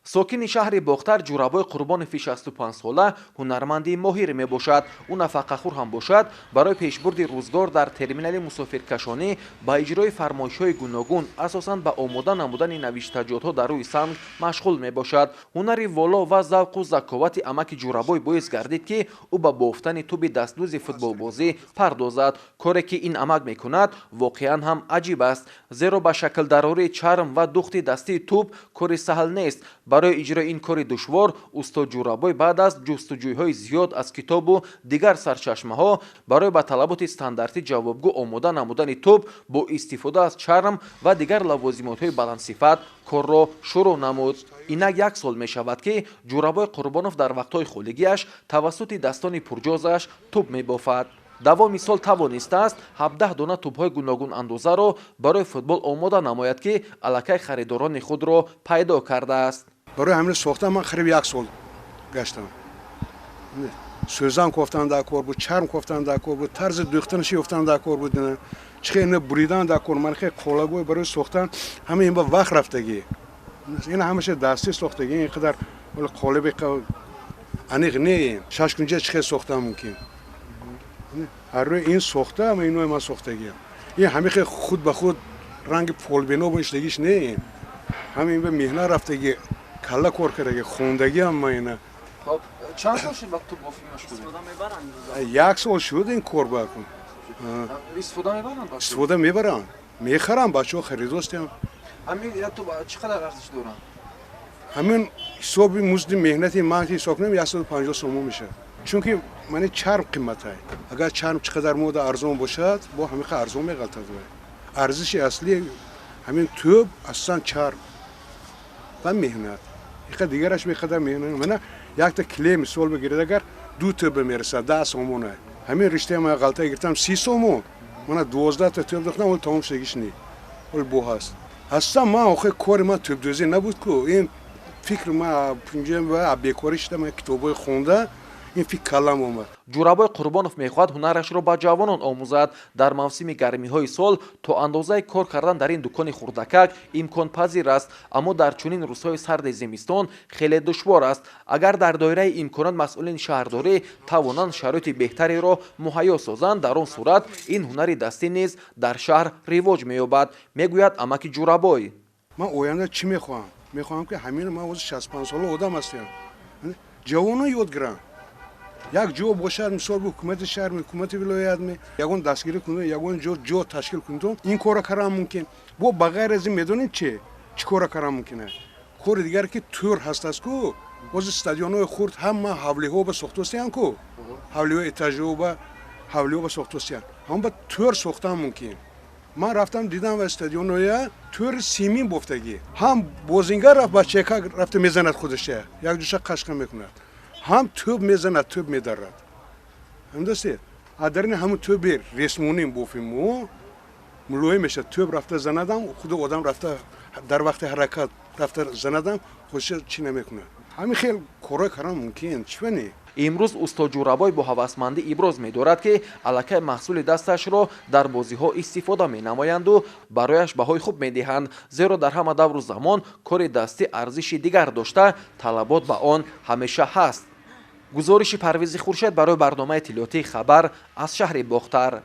ساکن شهر باختر جورابای قربانوفی 65 ساله هنرمندی ماهر می باشد. او نفقه‌خور هم باشد. برای پیشبرد روزگار در ترمینال مسافرکشانی با اجرای فرمایش‌های گوناگون اساساً به آماده نمودن نوشتجات‌ها در روی سنگ مشغول می باشد. هنری والا و ذوق و ذکاوت امک جورابای باعث گردید که او به بافتن توپ دستدوز فوتبال بازی پردازد. کاری که این امک می کند واقعاً هم عجیب است، زیرا به شکل دراری چرم و دوخت دستی توپ کاری سهل نیست. برای اجرای این کار دشوار استاد جورابای بعد از جستجوی‌های زیاد از کتاب و دیگر سرچشمه‌ها برای به طلبات استانداردی جوابگو آماده نمودن توپ با استفاده از چرم و دیگر لوازمات‌های بلندصفت کار را شروع نمود. اینک 1 سال می شود که جورابای قربانوف در وقت‌های خودگیش توسط دستان پرجازش توپ می بافد. دوام سال توانسته است 17 دانه توپ‌های گوناگون اندازه را برای فوتبال آماده نماید که الکی خریداران خود را پیدا کرده است. برای همین ساختن من قریب 1 سال گشتم. سوزن کوفتن در کار بود، چرم کوفتن در کار بود، طرز دوختنش یافتن در کار بود، نه چخه بریدن در کار. من خیلی قالبای برای ساختن همه این با وقت رفتگی. این همیشه دستی ساختگی، اینقدر قالب انیق نه. 6 کنجا چخه ساختن ممکن. هر روی این ساخته هم اینو من ساختگی. این همیشه خود به خود رنگ پولبینا باشدگیش نه. همین به مهنه رفتگی، کلا کار کردگی، خوندگی هم ما اینه. خب چند سال شد وقت تو بافی مشغولی؟ 1 سال شد این کار بکن. استفاده میبرن؟ استفاده میبرن، میخرن، بچه ها خریداستیم. همین تو چقدر ارزش دارن؟ همین حساب مزد مهنتی من که حساب کنم 150 سوم میشه. چون که من چرم قیمته. اگر چرم چقدر مود ارزان باشد با همین ارزان میغلطه. ارزش اصلی همین توپ اصلا چرم و مهنت. یک دیگرش بخدا مهنت. من یک تا کلی مثال بگیرید اگر 2 توپ میرسه 10 سومونه. همین رشته ما غلطه گرفتم 30 سوم. من 12 تا توپ داشتم ولی تمام شدگیش نی. ولی بو هست. اصلا ما آخه کار ما توپ دوزی نبود که این فکر ما پنجم و بیکاریش دم کتابای خونده این فکر کلام اومد. جورابای قربانوف میخواهد هنرش را به جوانان آموزد. در موسم گرمی‌های سال تا اندازه کار کردن در این دکان خردکک امکان پذیر است، اما در چنین روزهای سرد زمستان خیلی دشوار است. اگر در دایره امکانات مسئولین شهرداری توانند شرایط بهتری را مهیا سازند، در آن صورت این هنری دستی نیز در شهر رواج می‌یابد، میگوید امک جورابای. من آینده چی میخواهم؟ میخواهم که همین من از 65 ساله آدم هستم. جوانان یاد گیرن. یک جو باشد مثال به حکومت شهر، حکومت ولایت می یگان دستگیری کنه، یگان جو تشکیل کنه. این کارا کردن ممکن. با بغیر از این میدونید چی کارا کردن ممکنه. کار دیگر که تور هست است کو از استادیوم‌های خرد هم حولی‌ها به ساختوستیان کو. حولی‌های اتاجو به حولی‌ها به ساختوستیان. هم با تور ساختن ممکن. من رفتم دیدم استادیوم‌های تور سیمین بافتگی. هم بازیگر رفت با چکا رفت میزند خودش. یک دوشه قشقه میکنه. هم توپ میزند توپ میدارد. هم دسته. ادرین هم توپ رسمونیم بافیم ملوی میشه توپ رفته زندم خود آدم رفته در وقت حرکت رفته زندم خوش چی نمیکنه. همین خیلی کارای کردن ممکن چونه. امروز استاد جورابای با هوسمندی ابراز می‌دارد که الکی محصول دستش را در بازی‌ها استفاده می‌نمایند و برایش بهای خوب می‌دهند، زیرا در همه دور و زمان کار دستی ارزش دیگر داشته طلبات به آن همیشه هست. گزارش پرویز خورشید برای برنامه اطلاعاتی خبر از شهر باختر.